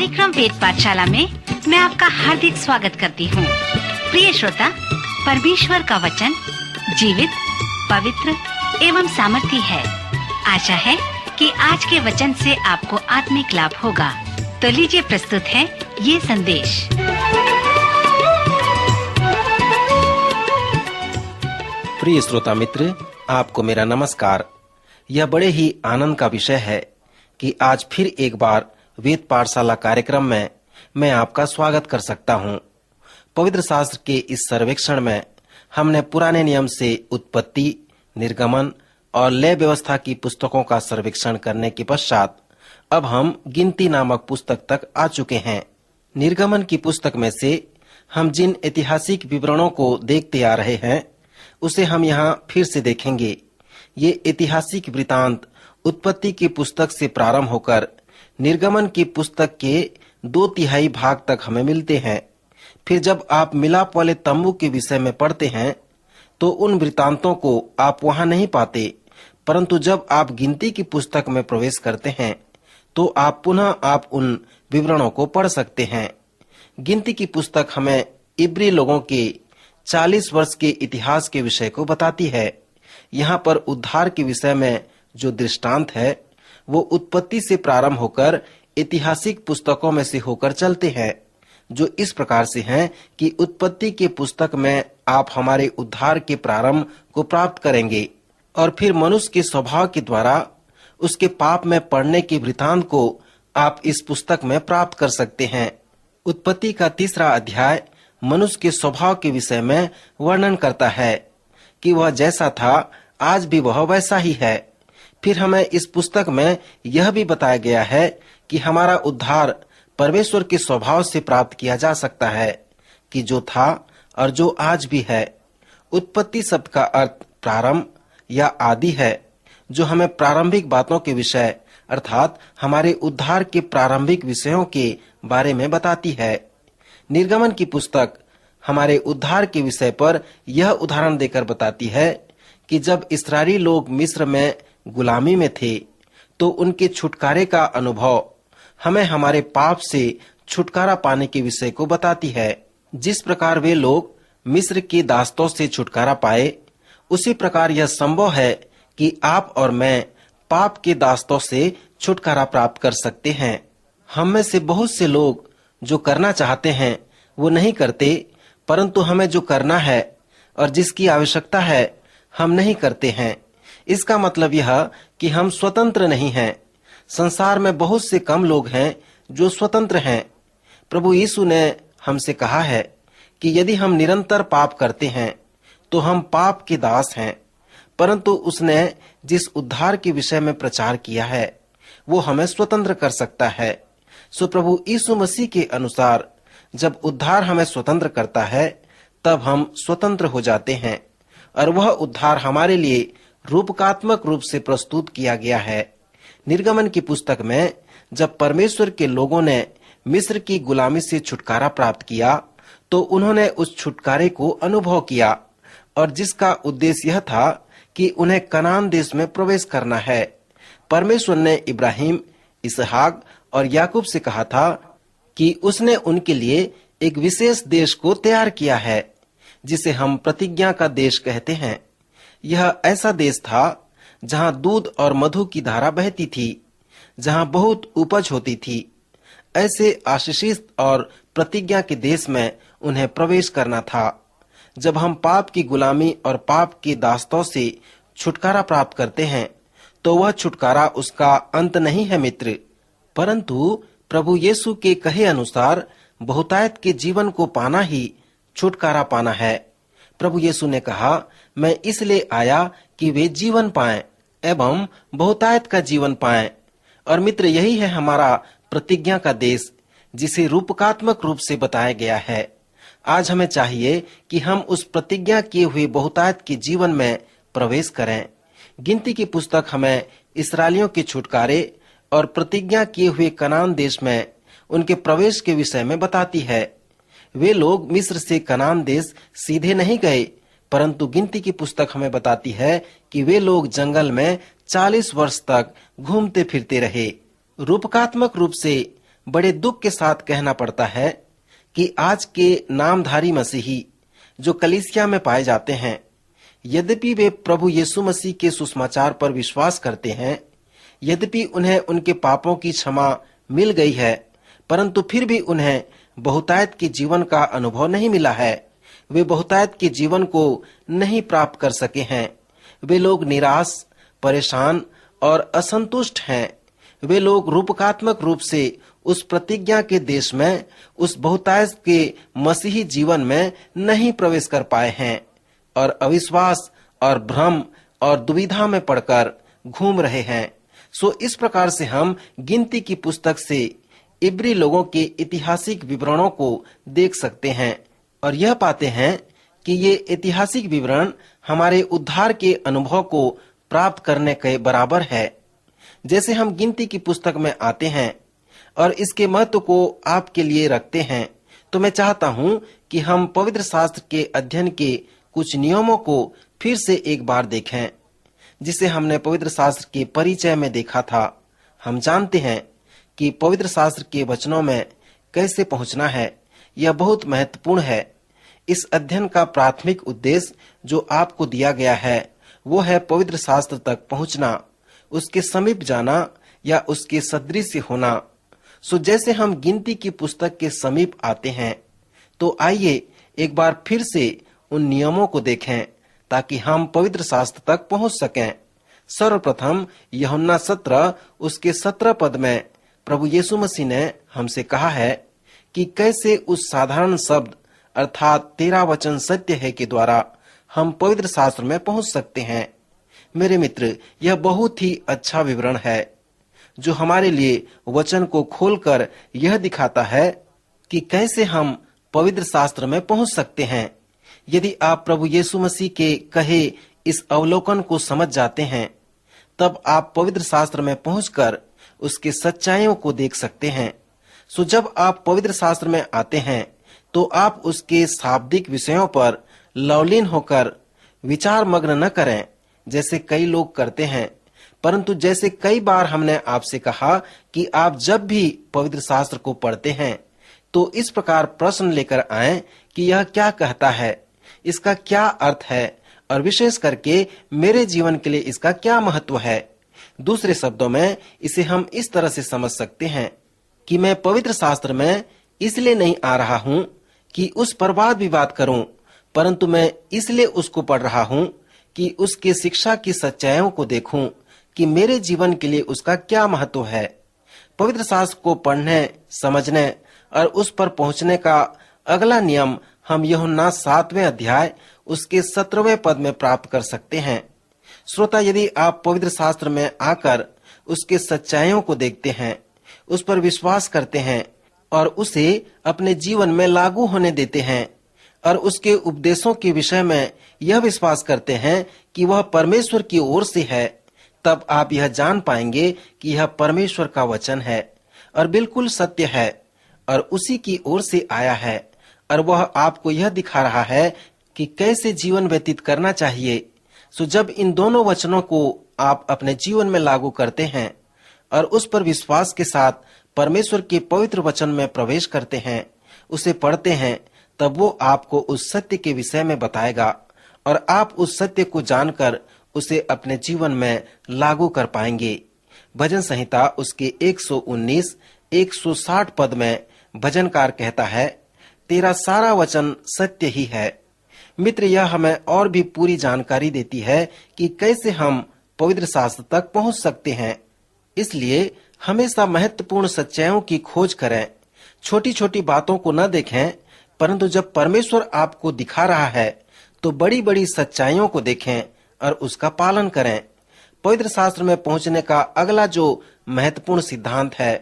कार्यक्रम वेद पाठशाला में मैं आपका हार्दिक स्वागत करती हूँ। प्रिय श्रोता, परमेश्वर का वचन जीवित, पवित्र एवं सामर्थी है। आशा है कि आज के वचन से आपको आत्मिक लाभ होगा। तो लीजिए प्रस्तुत है ये संदेश। प्रिय श्रोता मित्र, आपको मेरा नमस्कार। यह बड़े ही आनंद का विषय है कि आज फिर एक बार वेद पाठशाला कार्यक्रम में मैं आपका स्वागत कर सकता हूं। पवित्र शास्त्र के इस सर्वेक्षण में हमने पुराने नियम से उत्पत्ति, निर्गमन और लय व्यवस्था की पुस्तकों का सर्वेक्षण करने के पश्चात अब हम गिनती नामक पुस्तक तक आ चुके हैं। निर्गमन की पुस्तक में से हम जिन ऐतिहासिक विवरणों को देखते आ रहे हैं उसे हम यहाँ फिर से देखेंगे। ये ऐतिहासिक वृतांत उत्पत्ति की पुस्तक से प्रारंभ होकर निर्गमन की पुस्तक के 2/3 भाग तक हमें मिलते हैं। फिर जब आप मिलाप वाले तंबू के विषय में पढ़ते हैं तो उन वृतांतों को आप वहां नहीं पाते, परंतु जब आप गिनती की पुस्तक में प्रवेश करते हैं तो आप पुनः उन विवरणों को पढ़ सकते हैं। गिनती की पुस्तक हमें इब्री लोगों के 40 वर्ष के इतिहास के विषय को बताती है। यहाँ पर उद्धार के विषय में जो दृष्टांत है वो उत्पत्ति से प्रारंभ होकर ऐतिहासिक पुस्तकों में से होकर चलते हैं, जो इस प्रकार से हैं कि उत्पत्ति के पुस्तक में आप हमारे उद्धार के प्रारंभ को प्राप्त करेंगे और फिर मनुष्य के स्वभाव के द्वारा उसके पाप में पड़ने के वृतांत को आप इस पुस्तक में प्राप्त कर सकते हैं। उत्पत्ति का 3रा अध्याय मनुष्य के स्वभाव के विषय में वर्णन करता है कि वह जैसा था आज भी वह वैसा ही है। फिर हमें इस पुस्तक में यह भी बताया गया है कि हमारा उद्धार परमेश्वर के स्वभाव से प्राप्त किया जा सकता है कि जो था और जो आज भी है। उत्पत्ति शब्द का अर्थ प्रारंभ या आदि है, जो हमें प्रारंभिक बातों के विषय अर्थात हमारे उद्धार के प्रारंभिक विषयों के बारे में बताती है। निर्गमन की पुस्तक हमारे उद्धार के विषय पर यह उदाहरण देकर बताती है कि जब इस्राएली लोग मिस्र में गुलामी में थे तो उनके छुटकारे का अनुभव हमें हमारे पाप से छुटकारा पाने के विषय को बताती है। जिस प्रकार वे लोग मिस्र की दास्तों से छुटकारा पाए, उसी प्रकार यह संभव है कि आप और मैं पाप के दास्तों से छुटकारा प्राप्त कर सकते हैं। हम में से बहुत से लोग जो करना चाहते हैं वो नहीं करते, परंतु हमें जो करना है और जिसकी आवश्यकता है हम नहीं करते हैं। इसका मतलब यह कि हम स्वतंत्र नहीं हैं। संसार में बहुत से कम लोग हैं जो स्वतंत्र हैं। प्रभु यीशु ने हमसे कहा है कि यदि हम निरंतर पाप करते हैं तो हम पाप के दास हैं, परंतु उसने जिस उद्धार के विषय में प्रचार किया है वो हमें स्वतंत्र कर सकता है। सो प्रभु यीशु मसीह के अनुसार जब उद्धार हमें स्वतंत्र करता है तब हम स्वतंत्र हो जाते हैं और वह उद्धार हमारे लिए रूपकात्मक रूप से प्रस्तुत किया गया है। निर्गमन की पुस्तक में जब परमेश्वर के लोगों ने मिस्र की गुलामी से छुटकारा प्राप्त किया तो उन्होंने उस छुटकारे को अनुभव किया और जिसका उद्देश्य यह था कि उन्हें कनान देश में प्रवेश करना है। परमेश्वर ने इब्राहिम, इसहाक और याकूब से कहा था कि उसने उनके लिए एक विशेष देश को तैयार किया है जिसे हम प्रतिज्ञा का देश कहते हैं। यह ऐसा देश था जहां दूध और मधु की धारा बहती थी, जहां बहुत उपज होती थी। ऐसे आशीषित और प्रतिज्ञा के देश में उन्हें प्रवेश करना था। जब हम पाप की गुलामी और पाप की दास्तों से छुटकारा प्राप्त करते हैं तो वह छुटकारा उसका अंत नहीं है मित्र, परंतु प्रभु यीशु के कहे अनुसार बहुतायत के जीवन को पाना ही छुटकारा पाना है। प्रभु यीशु ने कहा, मैं इसलिए आया कि वे जीवन पाएं एवं बहुतायत का जीवन पाएं। और मित्र, यही है हमारा प्रतिज्ञा का देश जिसे रूपकात्मक रूप से बताया गया है। आज हमें चाहिए कि हम उस प्रतिज्ञा किए हुए बहुतायत के जीवन में प्रवेश करें। गिनती की पुस्तक हमें इस्राएलियों के छुटकारे और प्रतिज्ञा किए हुए कनान देश में उनके प्रवेश के विषय में बताती है। वे लोग मिस्र से कनान देश सीधे नहीं गए, परंतु गिनती की पुस्तक हमें बताती है कि वे लोग जंगल में 40 वर्ष तक घूमते फिरते रहे। रूपकात्मक रूप से बड़े दुख के साथ कहना पड़ता है कि आज के नामधारी मसीही जो कलीसिया में पाए जाते हैं, यद्यपि वे प्रभु यीशु मसीह के सुसमाचार पर विश्वास करते हैं, यद्यपि उन्हें उनके पापों की क्षमा मिल गई है, परंतु फिर भी उन्हें बहुतायत के जीवन का अनुभव नहीं मिला है। वे बहुतायत के जीवन को नहीं प्राप्त कर सके हैं। वे लोग निराश, परेशान और असंतुष्ट हैं। वे लोग रूपकात्मक रूप से उस प्रतिज्ञा के देश में, उस बहुतायत के मसीही जीवन में नहीं प्रवेश कर पाए हैं और अविश्वास और भ्रम और दुविधा में पड़कर घूम रहे हैं। सो इस प्रकार से हम गिनती की पुस्तक से इब्री लोगों के ऐतिहासिक विवरणों को देख सकते हैं और यह पाते हैं कि ये ऐतिहासिक विवरण हमारे उद्धार के अनुभव को प्राप्त करने के बराबर है। जैसे हम गिनती की पुस्तक में आते हैं और इसके महत्व को आपके लिए रखते हैं, तो मैं चाहता हूं कि हम पवित्र शास्त्र के अध्ययन के कुछ नियमों को फिर से एक बार देखें, जिसे हमने पवित्र शास्त्र के परिचय में देखा था। हम जानते हैं कि पवित्र शास्त्र के वचनों में कैसे पहुंचना है, यह बहुत महत्वपूर्ण है। इस अध्ययन का प्राथमिक उद्देश्य जो आपको दिया गया है वो है पवित्र शास्त्र तक पहुंचना, उसके समीप जाना या उसके सदृश होना। सो जैसे हम गिनती की पुस्तक के समीप आते हैं, तो आइए एक बार फिर से उन नियमों को देखें ताकि हम पवित्र शास्त्र तक पहुंच सकें। सर्वप्रथम यूहन्ना 17 उसके 17 पद में प्रभु यीशु मसीह ने हमसे कहा है कि कैसे उस साधारण शब्द अर्थात तेरा वचन सत्य है के द्वारा हम पवित्र शास्त्र में पहुंच सकते हैं। मेरे मित्र, यह बहुत ही अच्छा विवरण है जो हमारे लिए वचन को खोलकर यह दिखाता है कि कैसे हम पवित्र शास्त्र में पहुंच सकते हैं। यदि आप प्रभु यीशु मसीह के कहे इस अवलोकन को समझ जाते हैं, तब आप पवित्र शास्त्र में पहुंचकर उसके सच्चाइयों को देख सकते हैं। सो जब आप पवित्र शास्त्र में आते हैं, तो आप उसके शाब्दिक विषयों पर लवलीन होकर विचार मग्न न करें जैसे कई लोग करते हैं, परंतु जैसे कई बार हमने आपसे कहा कि आप जब भी पवित्र शास्त्र को पढ़ते हैं तो इस प्रकार प्रश्न लेकर आएं कि यह क्या कहता है, इसका क्या अर्थ है और विशेष करके मेरे जीवन के लिए इसका क्या महत्व है। दूसरे शब्दों में इसे हम इस तरह से समझ सकते हैं कि मैं पवित्र शास्त्र में इसलिए नहीं आ रहा हूं कि उस पर वाद विवाद करूं, परंतु मैं इसलिए उसको पढ़ रहा हूं कि उसके शिक्षा की सच्चाइयों को देखूं कि मेरे जीवन के लिए उसका क्या महत्व है। पवित्र शास्त्र को पढ़ने, समझने और उस पर पहुंचने का अगला नियम हम यूहन्ना 7वें अध्याय उसके 17वें पद में प्राप्त कर सकते हैं। श्रोता, यदि आप पवित्र शास्त्र में आकर उसके सच्चाइयों को देखते हैं, उस पर विश्वास करते हैं और उसे अपने जीवन में लागू होने देते हैं और उसके उपदेशों के विषय में यह विश्वास करते हैं कि वह परमेश्वर की ओर से है, तब आप यह जान पाएंगे कि यह परमेश्वर का वचन है और बिल्कुल सत्य है और उसी की ओर से आया है और वह आपको यह दिखा रहा है कि कैसे जीवन व्यतीत करना चाहिए। सो जब इन दोनों वचनों को आप अपने जीवन में लागू करते हैं और उस पर विश्वास के साथ परमेश्वर के पवित्र वचन में प्रवेश करते हैं, उसे पढ़ते हैं, तब वो आपको उस सत्य के विषय में बताएगा और आप उस सत्य को जानकर उसे अपने जीवन में लागू कर पाएंगे। भजन संहिता उसके 119, 160 पद में भजनकार कहता है, तेरा सारा वचन सत्य ही है। मित्र, यह हमें और भी पूरी जानकारी देती है कि कैसे हम पवित्र शास्त्र तक पहुंच सकते हैं। इसलिए हमेशा महत्वपूर्ण सच्चाइयों की खोज करें। छोटी छोटी बातों को न देखें, परंतु जब परमेश्वर आपको दिखा रहा है तो बड़ी बड़ी सच्चाइयों को देखें और उसका पालन करें। पवित्र शास्त्र में पहुंचने का अगला जो महत्वपूर्ण सिद्धांत है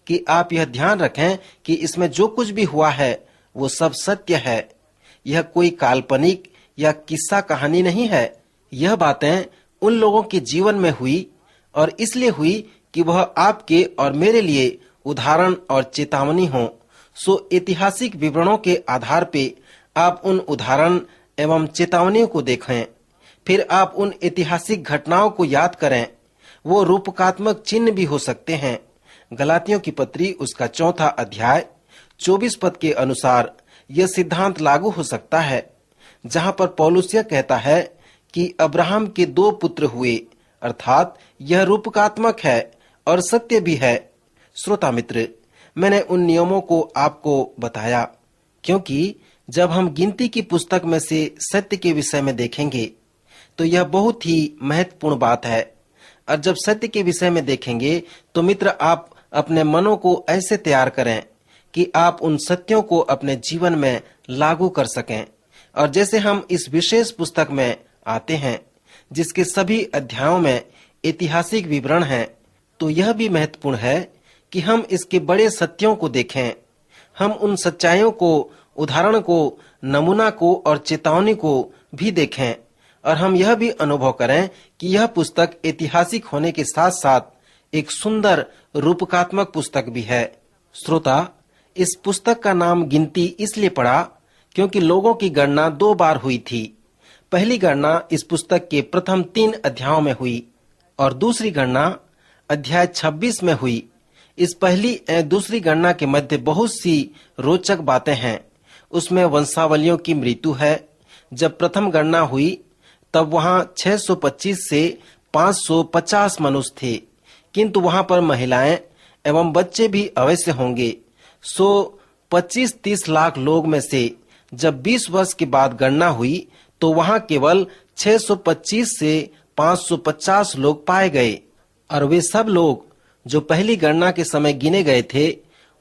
कि आप यह ध्यान रखें कि इसमें जो कुछ भी हुआ है वो सब सत्य है। यह कोई काल्पनिक या किस्सा कहानी नहीं है। यह बातें उन लोगों के जीवन में हुई और इसलिए हुई कि वह आपके और मेरे लिए उदाहरण और चेतावनी हो। सो ऐतिहासिक विवरणों के आधार पे आप उन उदाहरण एवं चेतावनियों को देखें, फिर आप उन ऐतिहासिक घटनाओं को याद करें। वो रूपकात्मक चिन्ह भी हो सकते हैं। गलातियों की पत्री उसका 4 अध्याय 24 पद के अनुसार यह सिद्धांत लागू हो सकता है, जहां पर पौलुस यह कहता है कि अब्राहम के 2 पुत्र हुए, अर्थात यह रूपकात्मक है और सत्य भी है। श्रोता मित्र, मैंने उन नियमों को आपको बताया क्योंकि जब हम गिनती की पुस्तक में से सत्य के विषय में देखेंगे तो यह बहुत ही महत्वपूर्ण बात है। और जब सत्य के विषय में देखेंगे तो मित्र, आप अपने मनों को ऐसे तैयार करें कि आप उन सत्यों को अपने जीवन में लागू कर सकें। और जैसे हम इस विशेष पुस्तक में आते हैं जिसके सभी अध्यायों में ऐतिहासिक विवरण हैं, तो यह भी महत्वपूर्ण है कि हम इसके बड़े सत्यों को देखें। हम उन सच्चाइयों को, उदाहरण को, नमूना को और चेतावनी को भी देखें। और हम यह भी अनुभव करें कि यह पुस्तक ऐतिहासिक होने के साथ साथ एक सुंदर रूपकात्मक पुस्तक भी है। श्रोता, इस पुस्तक का नाम गिनती इसलिए पड़ा क्योंकि लोगों की गणना 2 बार हुई थी। पहली गणना इस पुस्तक के प्रथम 3 अध्यायों में हुई और दूसरी गणना अध्याय 26 में हुई। इस पहली एवं दूसरी गणना के मध्य बहुत सी रोचक बातें हैं। उसमें वंशावलियों की मृत्यु है। जब प्रथम गणना हुई तब वहां 625 से 550 मनुष्य थे, किंतु वहां पर महिलाएं एवं बच्चे भी अवश्य होंगे। 25-30 लाख लोग में से जब 20 वर्ष के बाद गणना हुई तो वहां केवल 625 से 550 लोग पाए गए। और वे सब लोग जो पहली गणना के समय गिने गए थे,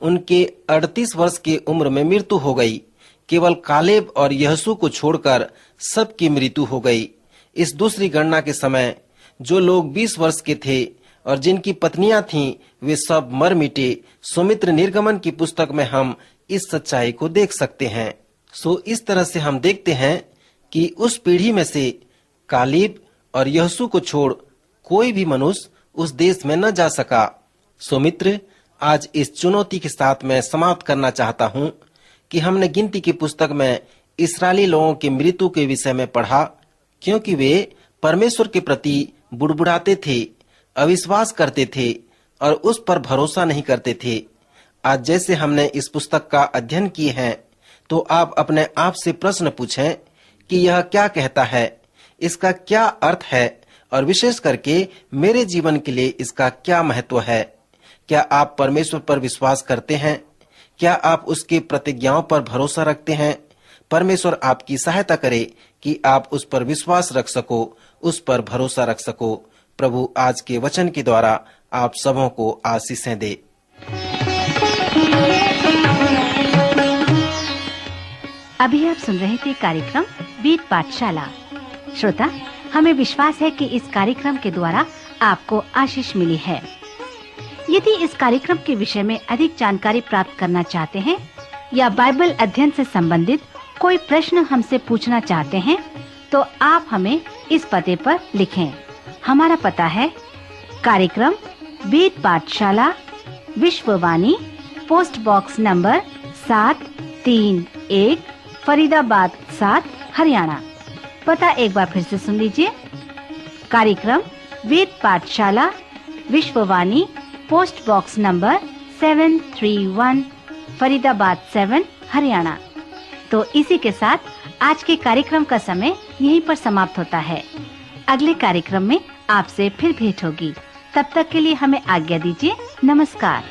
उनके 38 वर्ष की उम्र में मृत्यु हो गई। केवल कालेब और यहोशू को छोड़कर सबकी मृत्यु हो गई। इस दूसरी गणना के समय जो लोग 20 वर्ष के थे और जिनकी पत्नियां थीं, वे सब मर मिटे। सुमित्र निर्गमन की पुस्तक में हम इस सच्चाई को देख सकते हैं। इस तरह से हम देखते हैं कि उस पीढ़ी में से कालेब और यहोशू को छोड़ कोई भी मनुष्य उस देश में न जा सका। मित्र, आज इस चुनौती के साथ मैं समाप्त करना चाहता हूं कि हमने गिनती की पुस्तक में इस्राएली लोगों की मृत्यु के विषय में पढ़ा, क्योंकि वे परमेश्वर के प्रति बुड़बुड़ाते थे, अविश्वास करते थे और उस पर भरोसा नहीं करते थे। आज जैसे हमने इस पुस्तक का अध्ययन किए हैं, तो आप अपने आप से प्रश्न पूछें कि यह क्या कहता है, इसका क्या अर्थ है और विशेष करके मेरे जीवन के लिए इसका क्या महत्व है। क्या आप परमेश्वर पर विश्वास करते हैं? क्या आप उसकी प्रतिज्ञाओं पर भरोसा रखते हैं? परमेश्वर आपकी सहायता करे कि आप उस पर विश्वास रख सको, उस पर भरोसा रख सको। प्रभु आज के वचन के द्वारा आप सबों को आशीषें दे। अभी आप सुन रहे थे कार्यक्रम वेद पाठशाला। श्रोता, हमें विश्वास है कि इस कार्यक्रम के द्वारा आपको आशीष मिली है। यदि इस कार्यक्रम के विषय में अधिक जानकारी प्राप्त करना चाहते हैं या बाइबल अध्ययन से संबंधित कोई प्रश्न हमसे पूछना चाहते हैं, तो आप हमें इस पते पर लिखें। हमारा पता है कार्यक्रम Ved Pathshala, Vishwavani, post box number 731, Faridabad 7, Haryana. पता एक बार फिर से सुन लीजिए। कार्यक्रम Ved Pathshala, Vishwavani, post box number 731, Faridabad 7, Haryana. तो इसी के साथ आज के कार्यक्रम का समय यहीं पर समाप्त होता है। अगले कार्यक्रम में आपसे फिर भेंट होगी। तब तक के लिए हमें आज्ञा दीजिए। नमस्कार।